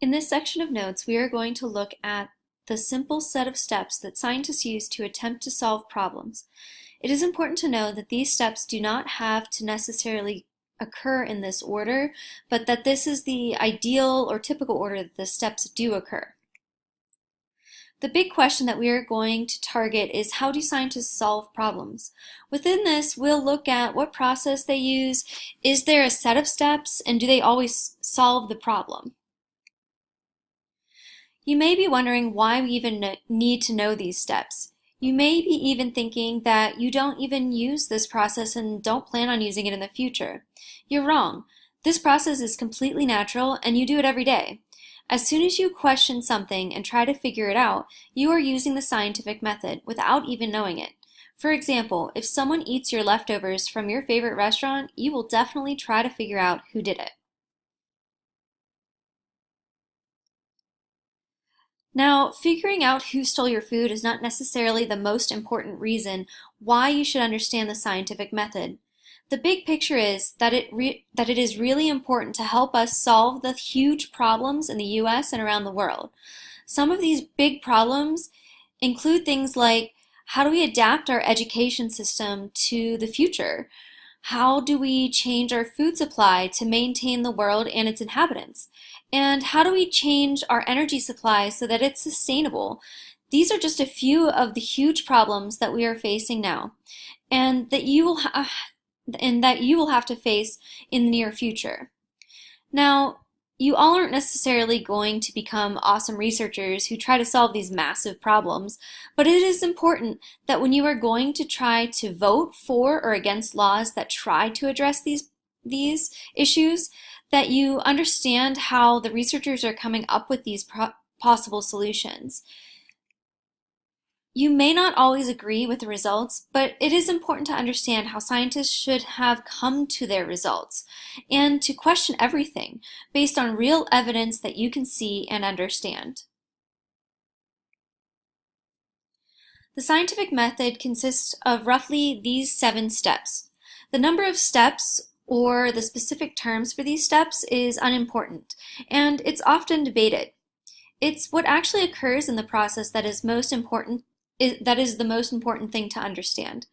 In this section of notes, we are going to look at the simple set of steps that scientists use to attempt to solve problems. It is important to know that these steps do not have to necessarily occur in this order, but that this is the ideal or typical order that the steps do occur. The big question that we are going to target is, how do scientists solve problems? Within this, we'll look at what process they use, is there a set of steps, and do they always solve the problem? You may be wondering why we even need to know these steps. You may be even thinking that you don't even use this process and don't plan on using it in the future. You're wrong. This process is completely natural and you do it every day. As soon as you question something and try to figure it out, you are using the scientific method without even knowing it. For example, if someone eats your leftovers from your favorite restaurant, you will definitely try to figure out who did it. Now, figuring out who stole your food is not necessarily the most important reason why you should understand the scientific method. The big picture is that it is really important to help us solve the huge problems in the US and around the world. Some of these big problems include things like, how do we adapt our education system to the future? How do we change our food supply to maintain the world and its inhabitants? And how do we change our energy supply so that it's sustainable? These are just a few of the huge problems that we are facing now, and that you will have to face in the near future. Now, you all aren't necessarily going to become awesome researchers who try to solve these massive problems, but it is important that when you are going to try to vote for or against laws that try to address these issues, that you understand how the researchers are coming up with these possible solutions. You may not always agree with the results, but it is important to understand how scientists should have come to their results, and to question everything based on real evidence that you can see and understand. The scientific method consists of roughly these 7 steps. The number of steps or the specific terms for these steps is unimportant, and it's often debated. It's what actually occurs in the process that is the most important thing to understand.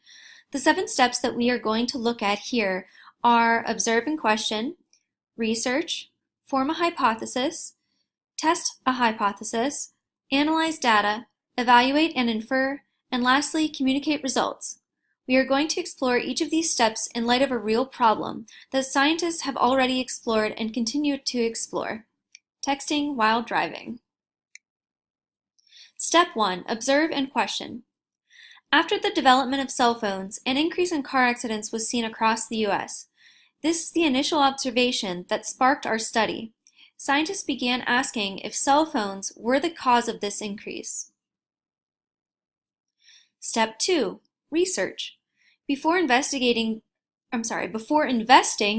The 7 steps that we are going to look at here are observe and question, research, form a hypothesis, test a hypothesis, analyze data, evaluate and infer, and lastly, communicate results. We are going to explore each of these steps in light of a real problem that scientists have already explored and continue to explore: texting while driving. Step 1. Observe and question. After the development of cell phones, an increase in car accidents was seen across the US. This is the initial observation that sparked our study. Scientists began asking if cell phones were the cause of this increase. Step 2. Research. Before investing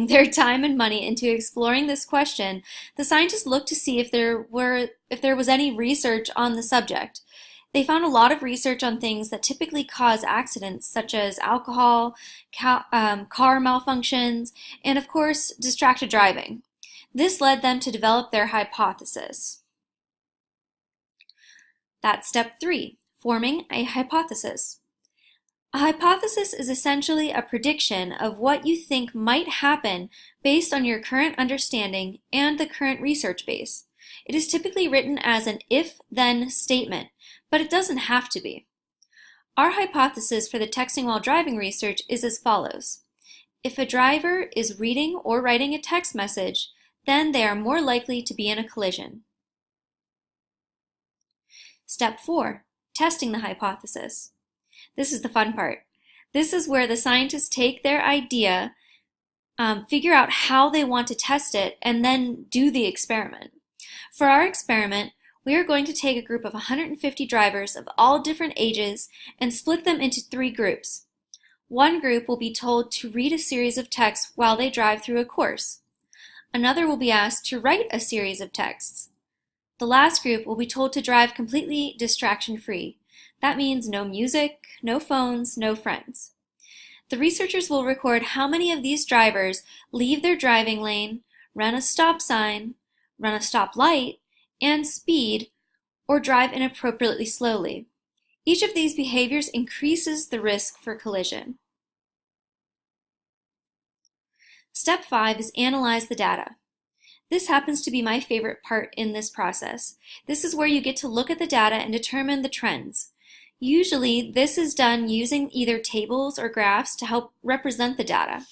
their time and money into exploring this question, the scientists looked to see if there was any research on the subject. They found a lot of research on things that typically cause accidents, such as alcohol, car malfunctions, and of course, distracted driving. This led them to develop their hypothesis. That's step 3, forming a hypothesis. A hypothesis is essentially a prediction of what you think might happen based on your current understanding and the current research base. It is typically written as an if-then statement, but it doesn't have to be. Our hypothesis for the texting while driving research is as follows. If a driver is reading or writing a text message, then they are more likely to be in a collision. Step 4. Testing the hypothesis. This is the fun part. This is where the scientists take their idea, figure out how they want to test it, and then do the experiment. For our experiment, we are going to take a group of 150 drivers of all different ages and split them into 3 groups. One group will be told to read a series of texts while they drive through a course. Another will be asked to write a series of texts. The last group will be told to drive completely distraction-free. That means no music, no phones, no friends. The researchers will record how many of these drivers leave their driving lane, run a stop sign, run a stop light, and speed, or drive inappropriately slowly. Each of these behaviors increases the risk for collision. Step 5 is analyze the data. This happens to be my favorite part in this process. This is where you get to look at the data and determine the trends. Usually, this is done using either tables or graphs to help represent the data.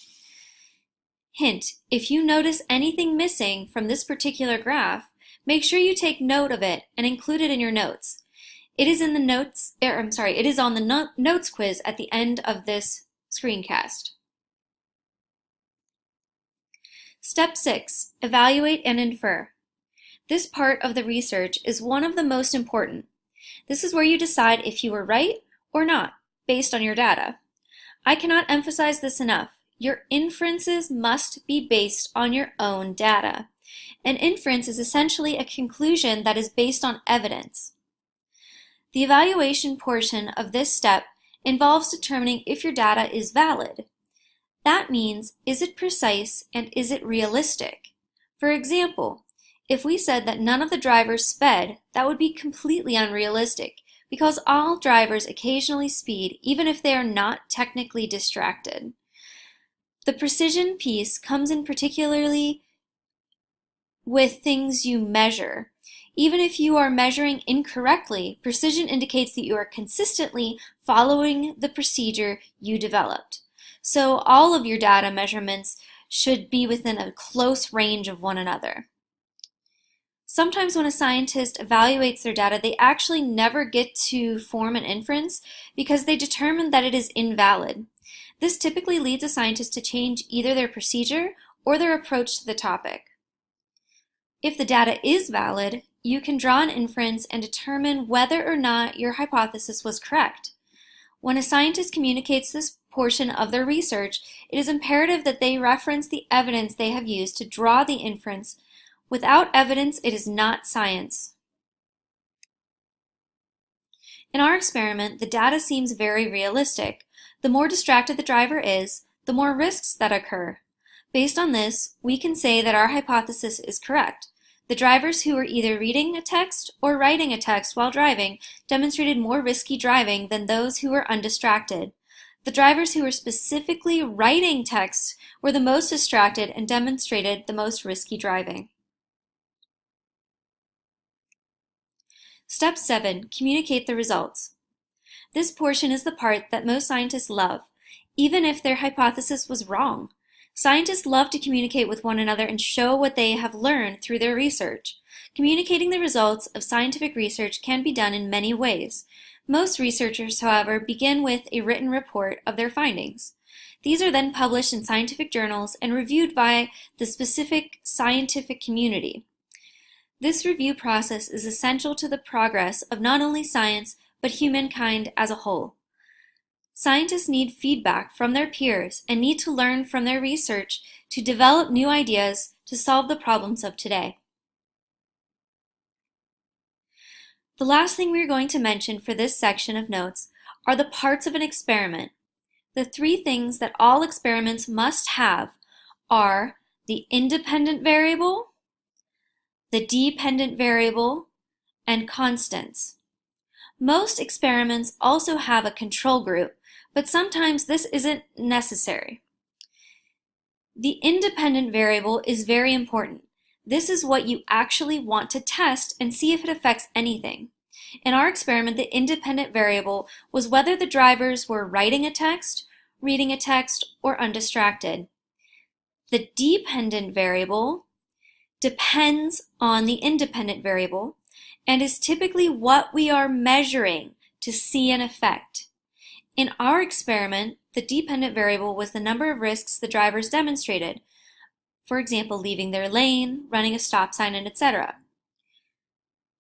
Hint, if you notice anything missing from this particular graph, make sure you take note of it and include it in your notes. It is in the notes, it is on the notes quiz at the end of this screencast. Step 6, evaluate and infer. This part of the research is one of the most important. This is where you decide if you were right or not, based on your data. I cannot emphasize this enough. Your inferences must be based on your own data. An inference is essentially a conclusion that is based on evidence. The evaluation portion of this step involves determining if your data is valid. That means, is it precise and is it realistic? For example, if we said that none of the drivers sped, that would be completely unrealistic because all drivers occasionally speed even if they are not technically distracted. The precision piece comes in particularly with things you measure. Even if you are measuring incorrectly, precision indicates that you are consistently following the procedure you developed. So all of your data measurements should be within a close range of one another. Sometimes when a scientist evaluates their data, they actually never get to form an inference because they determine that it is invalid. This typically leads a scientist to change either their procedure or their approach to the topic. If the data is valid, you can draw an inference and determine whether or not your hypothesis was correct. When a scientist communicates this portion of their research, it is imperative that they reference the evidence they have used to draw the inference. Without evidence, it is not science. In our experiment, the data seems very realistic. The more distracted the driver is, the more risks that occur. Based on this, we can say that our hypothesis is correct. The drivers who were either reading a text or writing a text while driving demonstrated more risky driving than those who were undistracted. The drivers who were specifically writing text were the most distracted and demonstrated the most risky driving. Step 7, communicate the results. This portion is the part that most scientists love, even if their hypothesis was wrong. Scientists love to communicate with one another and show what they have learned through their research. Communicating the results of scientific research can be done in many ways. Most researchers, however, begin with a written report of their findings. These are then published in scientific journals and reviewed by the specific scientific community. This review process is essential to the progress of not only science, but humankind as a whole. Scientists need feedback from their peers and need to learn from their research to develop new ideas to solve the problems of today. The last thing we're going to mention for this section of notes are the parts of an experiment. The 3 things that all experiments must have are the independent variable, the dependent variable, and constants. Most experiments also have a control group, but sometimes this isn't necessary. The independent variable is very important. This is what you actually want to test and see if it affects anything. In our experiment, the independent variable was whether the drivers were writing a text, reading a text, or undistracted. The dependent variable depends on the independent variable and is typically what we are measuring to see an effect. In our experiment, the dependent variable was the number of risks the drivers demonstrated, for example, leaving their lane, running a stop sign, and etc.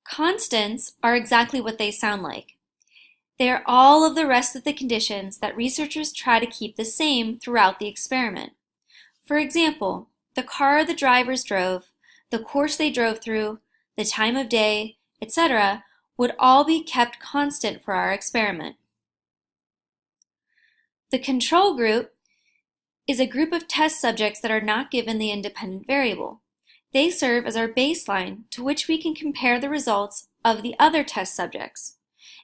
Constants are exactly what they sound like. They are all of the rest of the conditions that researchers try to keep the same throughout the experiment. For example, the car the drivers drove, the course they drove through, the time of day, etc. would all be kept constant for our experiment. The control group is a group of test subjects that are not given the independent variable. They serve as our baseline to which we can compare the results of the other test subjects.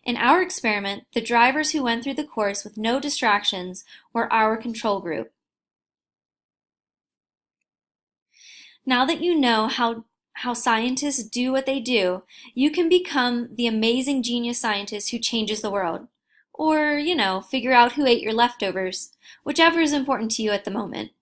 In our experiment, the drivers who went through the course with no distractions were our control group. Now that you know how scientists do what they do, you can become the amazing genius scientist who changes the world. Or, figure out who ate your leftovers, whichever is important to you at the moment.